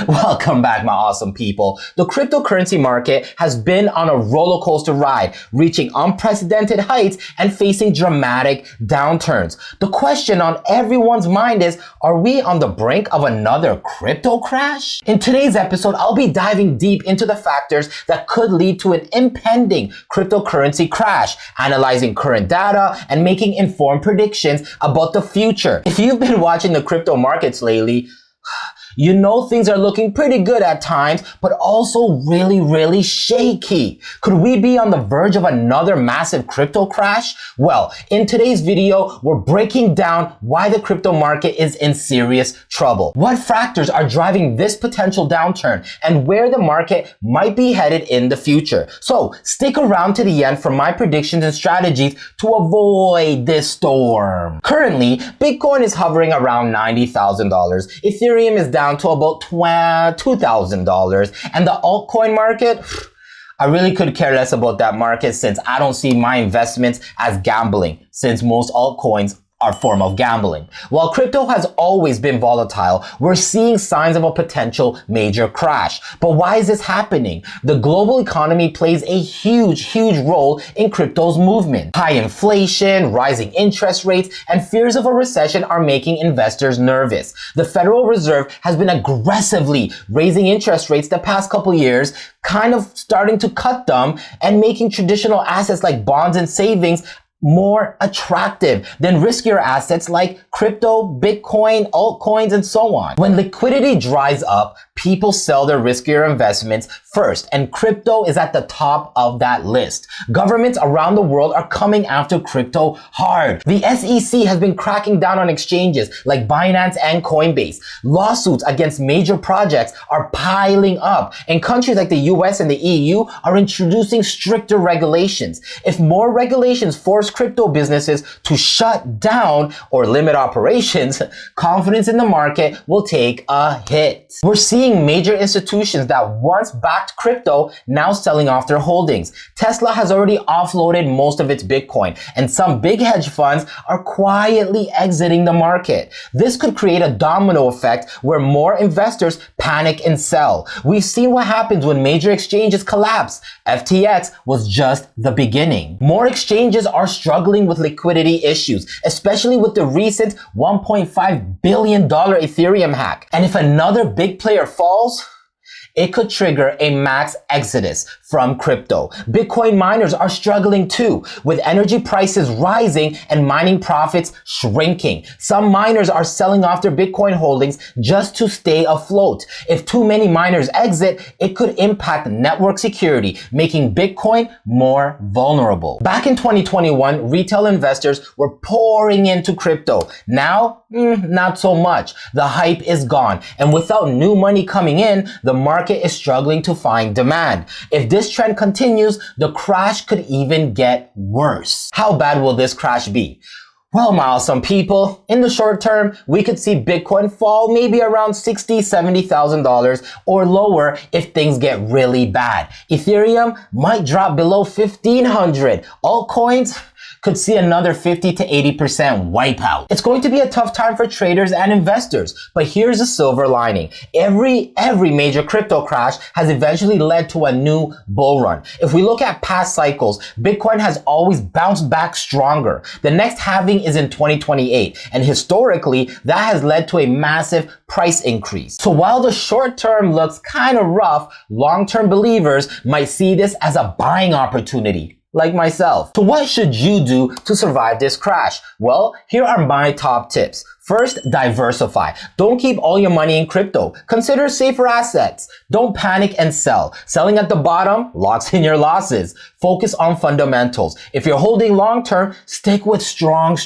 Welcome back, my awesome people. The cryptocurrency market has been on a roller coaster ride, reaching unprecedented heights and facing dramatic downturns. The question on everyone's mind is, are we on the brink of another crypto crash? In today's episode, I'll be diving deep into the factors that could lead to an impending cryptocurrency crash, analyzing current data and making informed predictions about the future. If you've been watching the crypto markets lately, you know things are looking pretty good at times, but also really shaky. Could we be on the verge of another massive crypto crash? Well, in today's video, we're breaking down why the crypto market is in serious trouble, what factors are driving this potential downturn, and where the market might be headed in the future. So stick around to the end for my predictions and strategies to avoid this storm. Currently, Bitcoin is hovering around $90,000. Ethereum is down to about $2,000. And the altcoin market, I really could care less about that market since I don't see my investments as gambling, since most altcoins are a form of gambling. While crypto has always been volatile, we're seeing signs of a potential major crash. But why is this happening? The global economy plays a huge role in crypto's movement. High inflation, rising interest rates, and fears of a recession are making investors nervous. The Federal Reserve has been aggressively raising interest rates the past couple years, kind of starting to cut them and making traditional assets like bonds and savings more attractive than riskier assets like crypto, Bitcoin, altcoins, and so on. When liquidity dries up, people sell their riskier investments first, and crypto is at the top of that list. Governments around the world are coming after crypto hard. The SEC has been cracking down on exchanges like Binance and Coinbase. Lawsuits against major projects are piling up, and countries like the US and the EU are introducing stricter regulations. If more regulations force crypto businesses to shut down or limit operations, confidence in the market will take a hit. We're seeing major institutions that once backed crypto now selling off their holdings. Tesla has already offloaded most of its Bitcoin, and some big hedge funds are quietly exiting the market. This could create a domino effect where more investors panic and sell. We've seen what happens when major exchanges collapse. FTX was just the beginning. More exchanges are struggling with liquidity issues, especially with the recent $1.5 billion Ethereum hack. And if another big player falls, it could trigger a mass exodus from crypto. Bitcoin miners are struggling too, with energy prices rising and mining profits shrinking. Some miners are selling off their Bitcoin holdings just to stay afloat. If too many miners exit, it could impact network security, making Bitcoin more vulnerable. Back in 2021, retail investors were pouring into crypto. Now, not so much. The hype is gone, and without new money coming in, the market is struggling to find demand. If this trend continues, the crash could even get worse. How bad will this crash be? Well, my awesome people, in the short term, we could see Bitcoin fall maybe around $60,000, $70,000 or lower if things get really bad. Ethereum might drop below $1,500. Altcoins could see another 50 to 80% wipeout. It's going to be a tough time for traders and investors, but here's the silver lining. Every major crypto crash has eventually led to a new bull run. If we look at past cycles, Bitcoin has always bounced back stronger. The next halving is in 2028, and historically, that has led to a massive price increase. So while the short term looks kind of rough, long-term believers might see this as a buying opportunity, like myself. So what should you do to survive this crash? Well, here are my top tips. First, diversify. Don't keep all your money in crypto. Consider safer assets. Don't panic and sell. Selling at the bottom locks in your losses. Focus on fundamentals. If you're holding long-term, stick with strong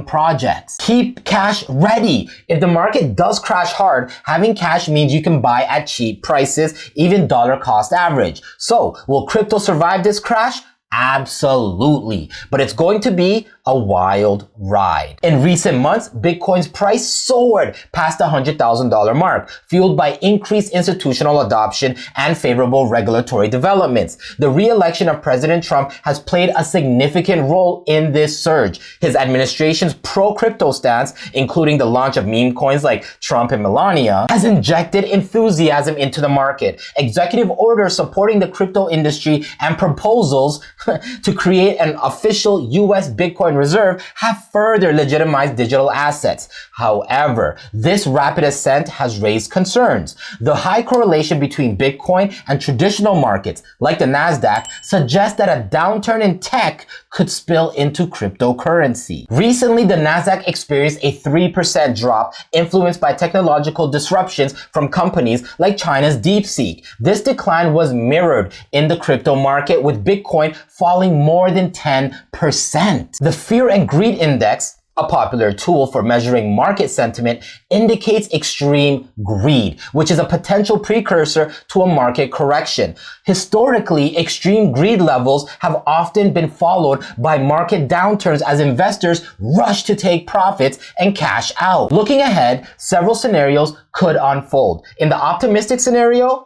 projects. Keep cash ready. If the market does crash hard, having cash means you can buy at cheap prices, even dollar cost average. So, will crypto survive this crash? Absolutely. But it's going to be a wild ride. In recent months, Bitcoin's price soared past the $100,000 mark, fueled by increased institutional adoption and favorable regulatory developments. The re-election of President Trump has played a significant role in this surge. His administration's pro-crypto stance, including the launch of meme coins like Trump and Melania, has injected enthusiasm into the market. Executive orders supporting the crypto industry and proposals to create an official U.S. Bitcoin reserve have further legitimized digital assets. However, this rapid ascent has raised concerns. The high correlation between Bitcoin and traditional markets, like the Nasdaq, suggests that a downturn in tech could spill into cryptocurrency. Recently, the Nasdaq experienced a 3% drop influenced by technological disruptions from companies like China's DeepSeek. This decline was mirrored in the crypto market, with Bitcoin falling more than 10%. The Fear and Greed Index, a popular tool for measuring market sentiment, indicates extreme greed, which is a potential precursor to a market correction. Historically, extreme greed levels have often been followed by market downturns as investors rush to take profits and cash out. Looking ahead, several scenarios could unfold. In the optimistic scenario,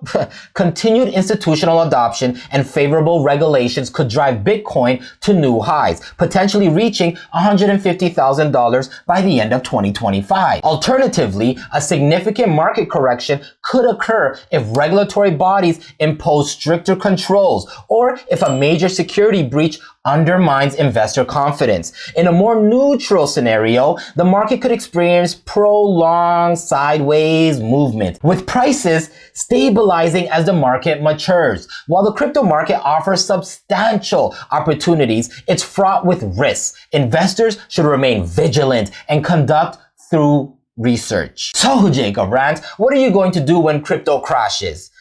continued institutional adoption and favorable regulations could drive Bitcoin to new highs, potentially reaching $150,000 by the end of 2025. Alternatively, a significant market correction could occur if regulatory bodies impose stricter controls or if a major security breach undermines investor confidence. In a more neutral scenario, the market could experience prolonged sideways movement, with prices stabilizing as the market matures. While the crypto market offers substantial opportunities, it's fraught with risks. Investors should remain vigilant and conduct through research. So, Jacob Rant, what are you going to do when crypto crashes?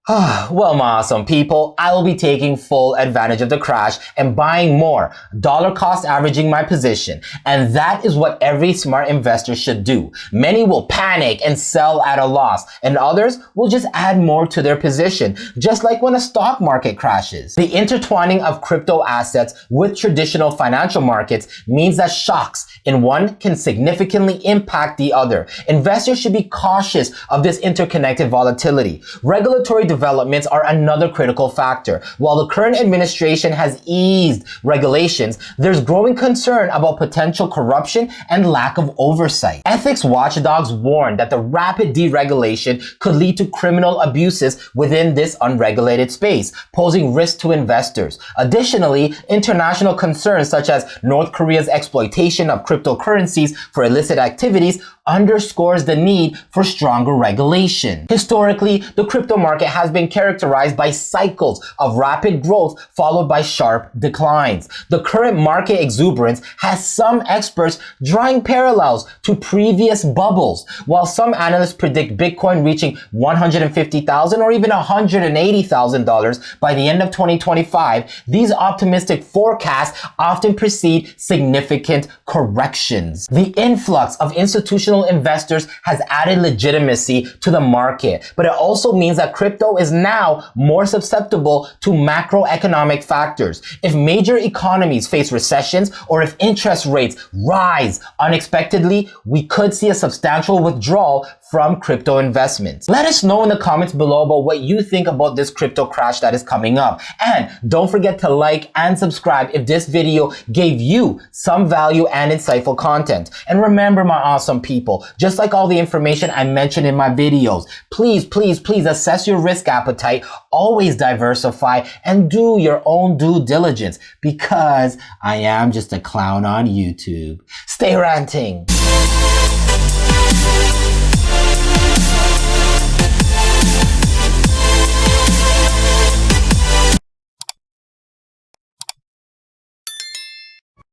Well, my awesome people, I will be taking full advantage of the crash and buying more, dollar cost averaging my position. And that is what every smart investor should do. Many will panic and sell at a loss, and others will just add more to their position, just like when a stock market crashes. The intertwining of crypto assets with traditional financial markets means that shocks in one can significantly impact the other. Investors should be cautious of this interconnected volatility. Regulatory developments are another critical factor. While the current administration has eased regulations, there's growing concern about potential corruption and lack of oversight. Ethics watchdogs warn that the rapid deregulation could lead to criminal abuses within this unregulated space, posing risk to investors. Additionally, international concerns such as North Korea's exploitation of cryptocurrencies for illicit activities underscores the need for stronger regulation. Historically, the crypto market has been characterized by cycles of rapid growth followed by sharp declines. The current market exuberance has some experts drawing parallels to previous bubbles, while some analysts predict Bitcoin reaching $150,000 or even $180,000 by the end of 2025. These optimistic forecasts often precede significant corrections. The influx of institutional investors has added legitimacy to the market, but it also means that crypto is now more susceptible to macroeconomic factors. If major economies face recessions or if interest rates rise unexpectedly, we could see a substantial withdrawal from crypto investments. Let us know in the comments below about what you think about this crypto crash that is coming up. And don't forget to like and subscribe if this video gave you some value and insightful content. And remember, my awesome people, just like all the information I mentioned in my videos, please assess your risk appetite, always diversify, and do your own due diligence, because I am just a clown on YouTube. Stay ranting.